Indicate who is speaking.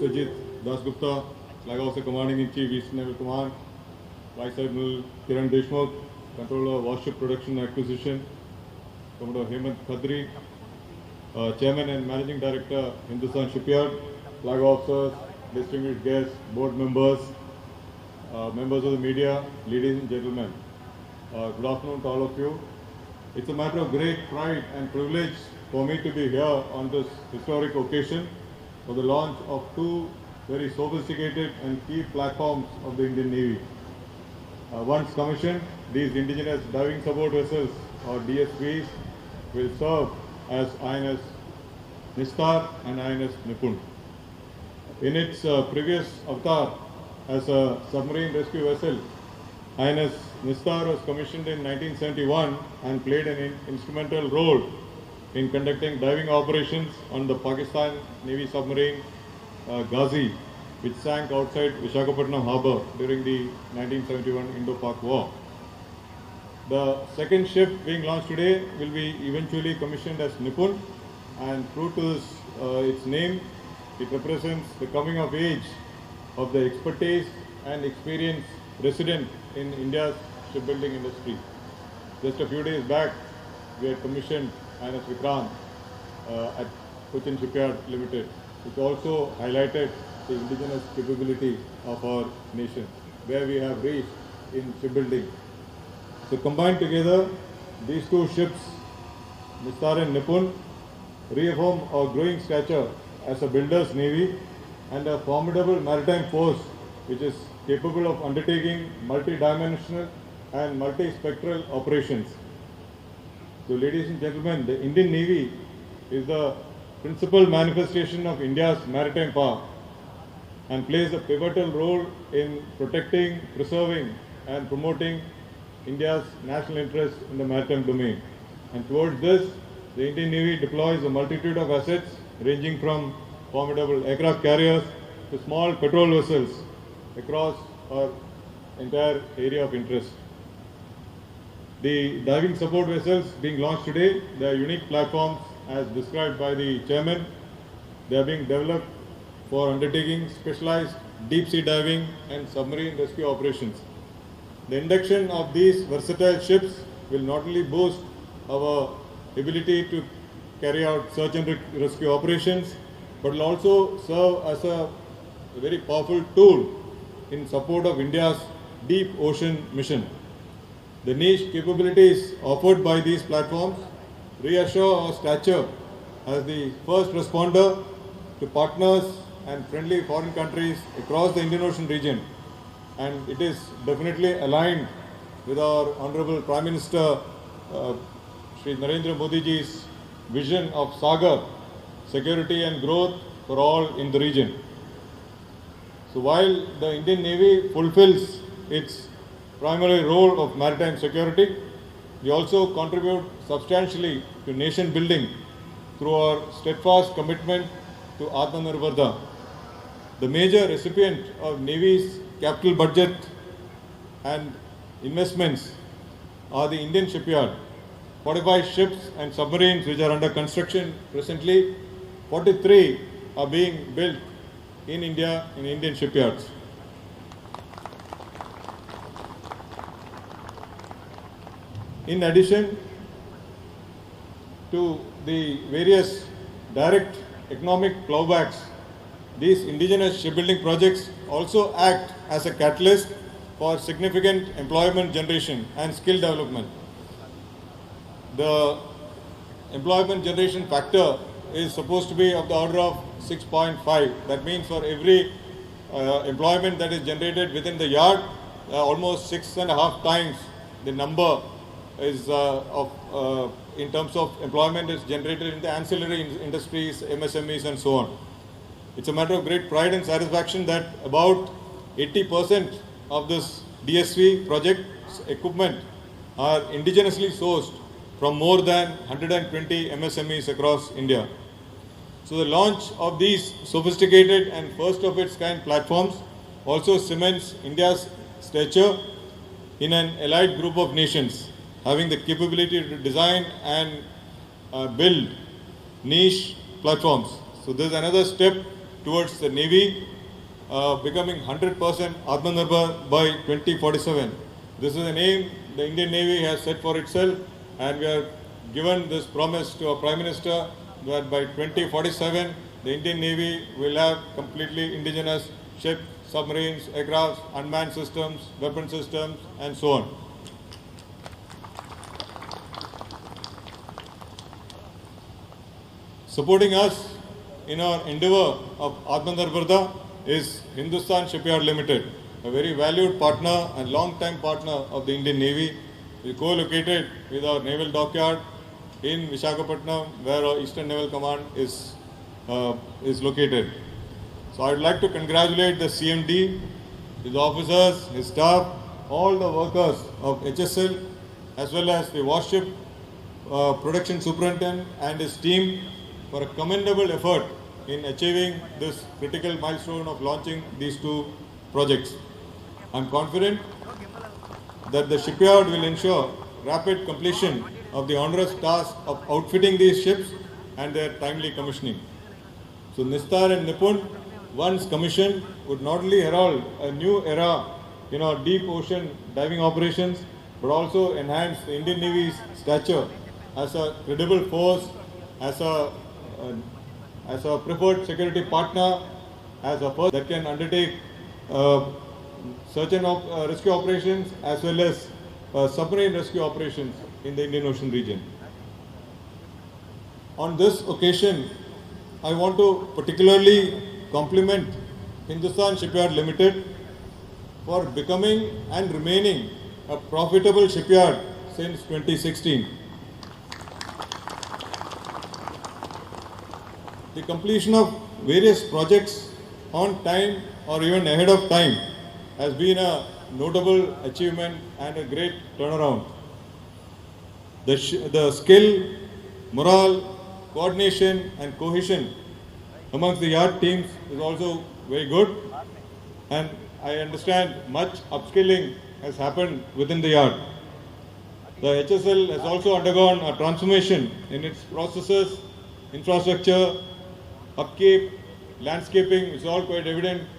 Speaker 1: Sajid Dasgupta, Flag Officer Commanding in Chief, East Naval Command, Vice Admiral Kiran Deshmukh, Controller Warship Production and Acquisition, Commodore Hemant Khadri, Chairman and Managing Director, Hindustan Shipyard, Flag Officers, distinguished guests, board members, members of the media, ladies and gentlemen. Good afternoon to all of you. It's a matter of great pride and privilege for me to be here on this historic occasion for the launch of two very sophisticated and key platforms of the Indian Navy. Once commissioned, these indigenous diving support vessels or DSVs will serve as INS Nistar and INS Nipun. In its previous avatar as a submarine rescue vessel, INS Nistar was commissioned in 1971 and played an instrumental role in conducting diving operations on the Pakistan Navy submarine Ghazi, which sank outside Visakhapatnam harbour during the 1971 Indo-Pak War. The second ship being launched today will be eventually commissioned as Nipun, and true to its name, it represents the coming of age of the expertise and experience resident in India's shipbuilding industry. Just a few days back, we had commissioned INS Vikrant at Cochin Shipyard Limited, which also highlighted the indigenous capability of our nation, where we have reached in shipbuilding. So combined together, these two ships, Nistar and Nipun, reaffirm our growing stature as a builder's navy and a formidable maritime force which is capable of undertaking multi-dimensional and multi-spectral operations. So ladies and gentlemen, the Indian Navy is the principal manifestation of India's maritime power and plays a pivotal role in protecting, preserving and promoting India's national interests in the maritime domain. And towards this, the Indian Navy deploys a multitude of assets ranging from formidable aircraft carriers to small patrol vessels across our entire area of interest. The diving support vessels being launched today, they are unique platforms as described by the chairman. They are being developed for undertaking specialized deep sea diving and submarine rescue operations. The induction of these versatile ships will not only boost our ability to carry out search and rescue operations, but will also serve as a very powerful tool in support of India's deep ocean mission. The niche capabilities offered by these platforms reassure our stature as the first responder to partners and friendly foreign countries across the Indian Ocean region, and it is definitely aligned with our Honorable Prime Minister Shri Narendra Modi ji's vision of Sagar, security and growth for all in the region. So while the Indian Navy fulfills its primary role of maritime security, we also contribute substantially to nation building through our steadfast commitment to Atmanirbharta. The major recipient of Navy's capital budget and investments are the Indian shipyard. 45 ships and submarines which are under construction presently, 43 are being built in India in Indian shipyards. In addition to the various direct economic plowbacks, these indigenous shipbuilding projects also act as a catalyst for significant employment generation and skill development. The employment generation factor is supposed to be of the order of 6.5. That means for every employment that is generated within the yard, almost 6.5 times the number is in terms of employment is generated in the ancillary industries, MSMEs and so on. It's a matter of great pride and satisfaction that about 80% of this DSV project's equipment are indigenously sourced from more than 120 MSMEs across India. So the launch of these sophisticated and first of its kind platforms also cements India's stature in an allied group of nations having the capability to design and build niche platforms. So this is another step towards the Navy, becoming 100% Atmanirbhar by 2047. This is an aim the Indian Navy has set for itself, and we have given this promise to our Prime Minister that by 2047 the Indian Navy will have completely indigenous ships, submarines, aircrafts, unmanned systems, weapon systems, and so on. Supporting us in our endeavor of Atmanirbharta is Hindustan Shipyard Limited, a very valued partner and long-time partner of the Indian Navy. We co-located with our naval dockyard in Visakhapatnam, where our Eastern Naval Command is located. So I would like to congratulate the CMD, his officers, his staff, all the workers of HSL, as well as the warship production superintendent and his team for a commendable effort in achieving this critical milestone of launching these two projects. I am confident that the shipyard will ensure rapid completion of the onerous task of outfitting these ships and their timely commissioning. So Nistar and Nipun, once commissioned, would not only herald a new era in our deep ocean diving operations, but also enhance the Indian Navy's stature as a credible force, as a preferred security partner, as a person that can undertake search and rescue operations as well as submarine rescue operations in the Indian Ocean region. On this occasion, I want to particularly compliment Hindustan Shipyard Limited for becoming and remaining a profitable shipyard since 2016. The completion of various projects on time or even ahead of time has been a notable achievement and a great turnaround. The skill, morale, coordination and cohesion amongst the yard teams is also very good, and I understand much upskilling has happened within the yard. The HSL has also undergone a transformation in its processes, infrastructure, upkeep, landscaping, which is all quite evident